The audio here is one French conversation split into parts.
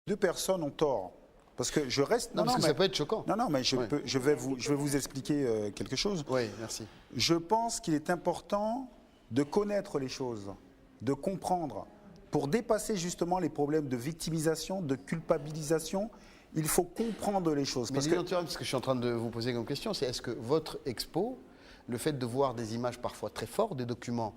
Deux personnes ont tort. Parce que je reste... Non, parce que ça peut être choquant. Non, mais je vais vous expliquer quelque chose. Oui, merci. Je pense qu'il est important de connaître les choses, de comprendre. Pour dépasser justement les problèmes de victimisation, de culpabilisation, il faut comprendre les choses. Mais parce que je suis en train de vous poser comme question, c'est est-ce que votre expo, le fait de voir des images parfois très fortes, des documents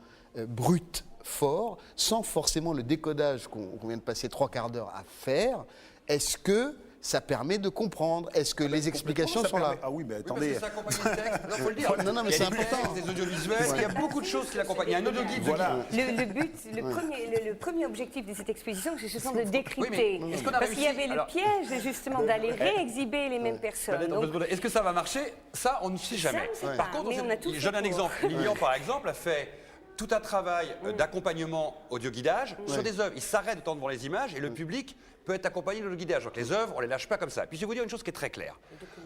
bruts, forts, sans forcément le décodage qu'on vient de passer 3/4 d'heure à faire, est-ce que ça permet de comprendre? Est-ce que les explications sont là? Ah oui, mais attendez. Parce que ça accompagne le texte, il faut le dire. Non, mais c'est important. Il y a des audiovisuels, il y a beaucoup de choses qui l'accompagnent. Il y a un audioguide. Voilà. Le premier objectif de cette exposition, c'est justement de décrypter. Oui, mais est-ce qu'on a Parce qu'il y avait le piège, justement, d'aller réexhiber les mêmes personnes. Donc, Est-ce que ça va marcher? Ça, on ne sait jamais. on ne sait Par pas, contre, mais on a tout je donne fait un pour. exemple. Lilian, par exemple, a fait tout un travail d'accompagnement audio-guidage sur des œuvres. Il s'arrête de temps devant les images et le public peut être accompagné de l'audio-guidage. Donc les œuvres, on ne les lâche pas comme ça. Puis je vais vous dire une chose qui est très claire.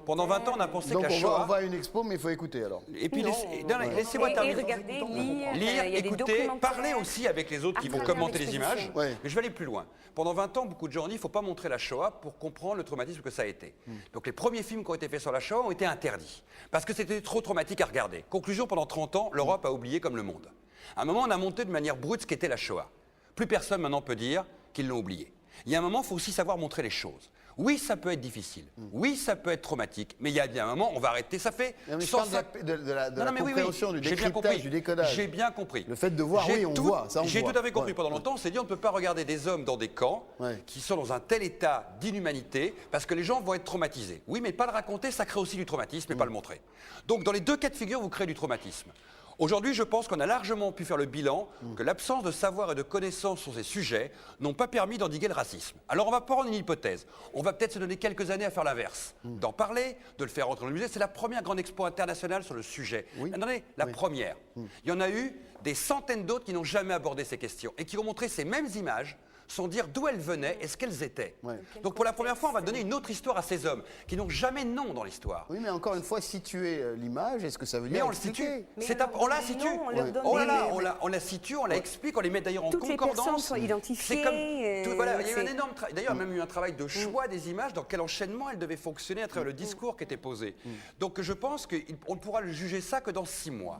Pendant 20 ans, on a pensé Donc que la on Shoah... va à une expo, mais il faut écouter alors. Et puis laissez-moi Et terminer. regarder, lire, Lire, il y a des écouter, documentaires. parler aussi avec les autres qui À vont travers commenter les l'exposition. images. Ouais. Mais je vais aller plus loin. Pendant 20 ans, beaucoup de gens ont dit qu'il ne faut pas montrer la Shoah pour comprendre le traumatisme que ça a été. Donc les premiers films qui ont été faits sur la Shoah ont été interdits. Parce que c'était trop traumatique à regarder. Conclusion, pendant 30 ans, l'Europe a oublié comme le monde. À un moment, on a monté de manière brute ce qu'était la Shoah. Plus personne maintenant peut dire qu'ils l'ont oublié. Il y a un moment, il faut aussi savoir montrer les choses. Oui, ça peut être difficile. Oui, ça peut être traumatique. Mais il y a bien un moment, on va arrêter. Ça fait... Non, mais je parle de la compréhension, du J'ai bien décryptage, compris. du décodage. J'ai bien compris. Le fait de voir, J'ai oui, on voit, ça on J'ai voit. tout à fait compris. Ouais. Pendant longtemps, on s'est dit on ne peut pas regarder des hommes dans des camps qui sont dans un tel état d'inhumanité parce que les gens vont être traumatisés. Oui, mais pas le raconter, ça crée aussi du traumatisme et pas le montrer. Donc dans les deux cas de figure, vous créez du traumatisme. Aujourd'hui, je pense qu'on a largement pu faire le bilan que l'absence de savoir et de connaissances sur ces sujets n'ont pas permis d'endiguer le racisme. Alors on va prendre une hypothèse. On va peut-être se donner quelques années à faire l'inverse. D'en parler, de le faire rentrer dans le musée. C'est la première grande expo internationale sur le sujet. Attendez, la première. Il y en a eu des centaines d'autres qui n'ont jamais abordé ces questions et qui ont montré ces mêmes images sans dire d'où elles venaient et ce qu'elles étaient. Donc pour la première fois, on va donner une autre histoire à ces hommes qui n'ont jamais de nom dans l'histoire. Oui, mais encore une fois, situer l'image, est-ce que ça veut dire Mais on le expliquer? situe. On la situe. on leur donne Oh là des- là, on la situe, on la explique, on les met d'ailleurs en Toutes les concordance. personnes sont identifiées, C'est comme, voilà, il y a eu un c'est- énorme travail. D'ailleurs, il y a même eu un travail de choix des images, dans quel enchaînement elles devaient fonctionner à travers le discours qui était posé. Donc je pense qu'on ne pourra le juger ça que dans 6 mois.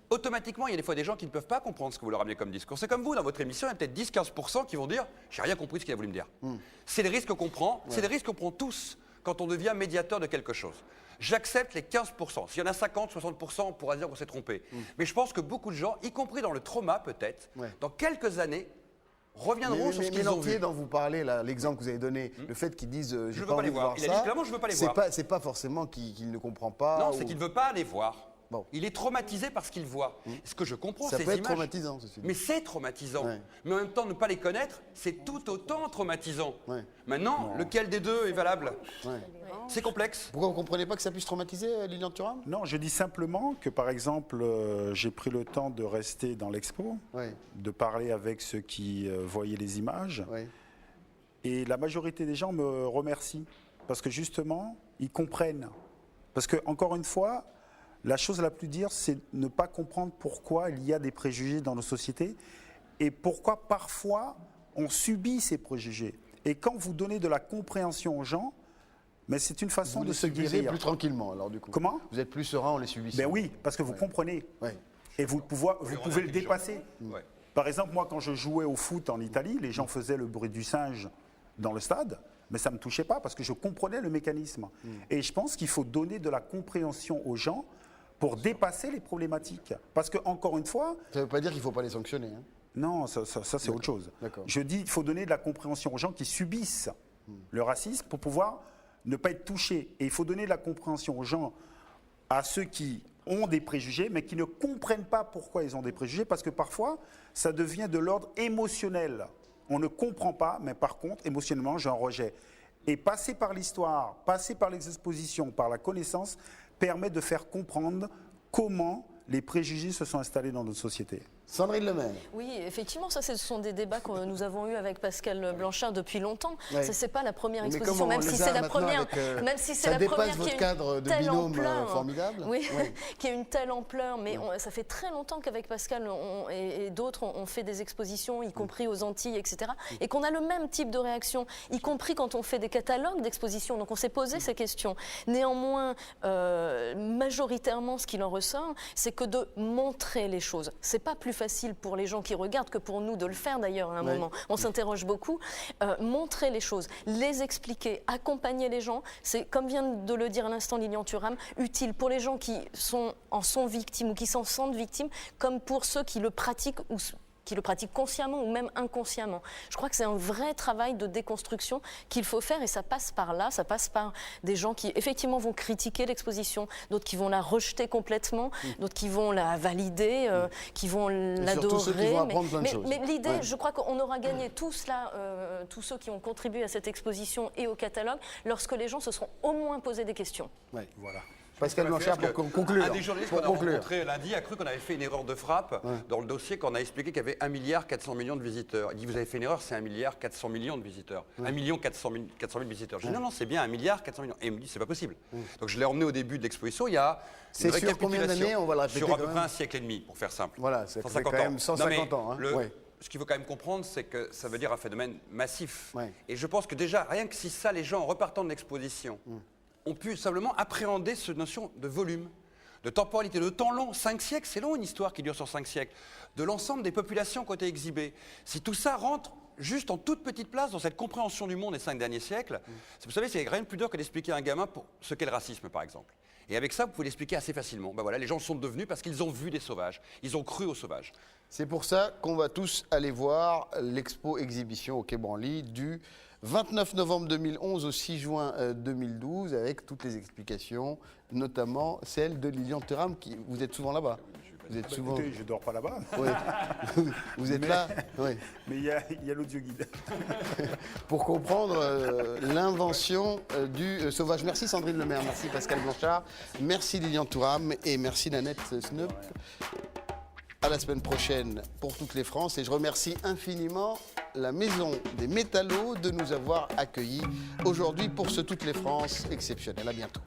Automatiquement, il y a des fois des gens qui ne peuvent pas comprendre ce que vous leur amenez comme discours. C'est comme vous, dans votre émission, il y a peut-être 10-15% qui vont dire « j'ai rien compris de ce qu'il a voulu me dire ». C'est le risque qu'on prend, c'est le risque qu'on prend tous quand on devient médiateur de quelque chose. J'accepte les 15%. S'il y en a 50-60%, on pourra dire qu'on s'est trompé. Mais je pense que beaucoup de gens, y compris dans le trauma peut-être, dans quelques années, reviendront sur ce qu'ils ont vu. L'entier dont vous parlez, là, l'exemple que vous avez donné, le fait qu'ils disent j'ai veux pas pas envie les de voir. voir Il a dit ça, clairement, je veux pas les c'est voir. c'est pas forcément qu'il ne comprend pas. Non, ou- c'est qu'il ne veut pas aller voir. Bon. Il est traumatisé par ce qu'il voit. Ce que je comprends, Ça ces peut être images. traumatisant, ceci dit. Mais c'est traumatisant. Ouais. Mais en même temps, ne pas les connaître, c'est tout autant traumatisant. Ouais. Maintenant, lequel des deux est valable? Ouais. C'est complexe. Pourquoi vous ne comprenez pas que ça puisse traumatiser Lilian Thuram? Non, je dis simplement que, par exemple, j'ai pris le temps de rester dans l'expo, Ouais. de parler avec ceux qui voyaient les images. Ouais. Et la majorité des gens me remercient parce que justement, ils comprennent. Parce que, encore une fois, la chose la plus dure, c'est ne pas comprendre pourquoi il y a des préjugés dans nos sociétés et pourquoi parfois on subit ces préjugés. Et quand vous donnez de la compréhension aux gens, mais c'est une façon Vous de les se subissez guérir. plus tranquillement, alors du coup. Comment? Vous êtes plus serein en les subissant. Ben oui, parce que vous comprenez. Ouais. Et vous pouvez le dépasser. Ouais. Par exemple, moi, quand je jouais au foot en Italie, les gens faisaient le bruit du singe dans le stade, mais ça ne me touchait pas parce que je comprenais le mécanisme. Et je pense qu'il faut donner de la compréhension aux gens pour dépasser les problématiques. Parce que, encore une fois, Ça ne veut pas dire qu'il ne faut pas les sanctionner. Hein. non, ça c'est autre chose. D'accord. Je dis qu'il faut donner de la compréhension aux gens qui subissent le racisme pour pouvoir ne pas être touchés. Et il faut donner de la compréhension aux gens, à ceux qui ont des préjugés, mais qui ne comprennent pas pourquoi ils ont des préjugés, parce que parfois, ça devient de l'ordre émotionnel. On ne comprend pas, mais par contre, émotionnellement, j'ai un rejet. Et passer par l'histoire, passer par les expositions, par la connaissance, permet de faire comprendre comment les préjugés se sont installés dans notre société. Sandrine Lemaire. Oui, effectivement, ça, ce sont des débats que nous avons eus avec Pascal Blanchard depuis longtemps. Ouais. Ça, c'est pas la première Mais exposition, comment même on si les c'est a la maintenant première, avec, même si c'est ça la dépasse première votre qui a cadre une de telle binôme ampleur. formidable. Oui, Ouais. qui a une telle ampleur, mais ça fait très longtemps qu'avec Pascal et d'autres, on fait des expositions, y compris aux Antilles, etc. Et qu'on a le même type de réaction, y compris quand on fait des catalogues d'expositions. Donc on s'est posé ces questions. Néanmoins, majoritairement, ce qu'il en ressort, c'est que de montrer les choses. C'est pas plus facile pour les gens qui regardent que pour nous de le faire d'ailleurs à un moment. On s'interroge beaucoup. Montrer les choses, les expliquer, accompagner les gens, c'est, comme vient de le dire à l'instant Lilian Thuram, utile pour les gens qui en sont victimes ou qui s'en sentent victimes, comme pour ceux qui le pratiquent ou qui le pratiquent consciemment ou même inconsciemment. Je crois que c'est un vrai travail de déconstruction qu'il faut faire et ça passe par là, ça passe par des gens qui effectivement vont critiquer l'exposition, d'autres qui vont la rejeter complètement, d'autres qui vont la valider, qui vont surtout ceux qui vont l'adorer. apprendre plein de choses. Mais l'idée, Ouais. je crois qu'on aura gagné tout cela, tous ceux qui ont contribué à cette exposition et au catalogue, lorsque les gens se seront au moins posé des questions. Ouais. Voilà. Pascal Blanchard, pour conclure. Un des journalistes qu'on a rencontré lundi a cru qu'on avait fait une erreur de frappe dans le dossier qu'on a expliqué qu'il y avait 1,4 milliard de visiteurs. Il dit vous avez fait une erreur, c'est 1,4 milliard de visiteurs. 1,4 milliard de visiteurs. Je dis non, c'est bien 1,4 milliard. Et il me dit c'est pas possible. Donc je l'ai emmené au début de l'exposition. Il y a C'est sur combien d'années? On va le répéter Sur à quand peu même. près un siècle et demi, pour faire simple. Voilà, ça fait 150 quand même ans. 150 Non, ans. Hein. mais Ouais. ce qu'il faut quand même comprendre, c'est que ça veut dire un phénomène massif. Ouais. Et je pense que déjà, rien que si ça, les gens, en repartant de l'exposition, ont pu simplement appréhender cette notion de volume, de temporalité, de temps long. 5 siècles, c'est long une histoire qui dure sur 5 siècles. De l'ensemble des populations qui ont été exhibées. Si tout ça rentre juste en toute petite place dans cette compréhension du monde des 5 derniers siècles, vous savez, c'est rien de plus dur que d'expliquer à un gamin pour ce qu'est le racisme, par exemple. Et avec ça, vous pouvez l'expliquer assez facilement. Ben voilà, les gens sont devenus parce qu'ils ont vu des sauvages. Ils ont cru aux sauvages. C'est pour ça qu'on va tous aller voir l'expo-exhibition au Quai Branly du 29 novembre 2011 au 6 juin 2012 avec toutes les explications, notamment celle de Lilian Thuram. Vous êtes souvent là-bas. Vous êtes souvent... Écoutez, je dors pas là-bas. Oui. Vous êtes là. Oui. Mais il y a l'audioguide. Pour comprendre l'invention du sauvage. Merci Sandrine Lemaire, merci Pascal Blanchard, merci Lilian Thuram et merci Nanette Sneup. À la semaine prochaine pour toutes les France et je remercie infiniment la Maison des Métallos de nous avoir accueillis aujourd'hui pour ce Toutes les France exceptionnel. À bientôt.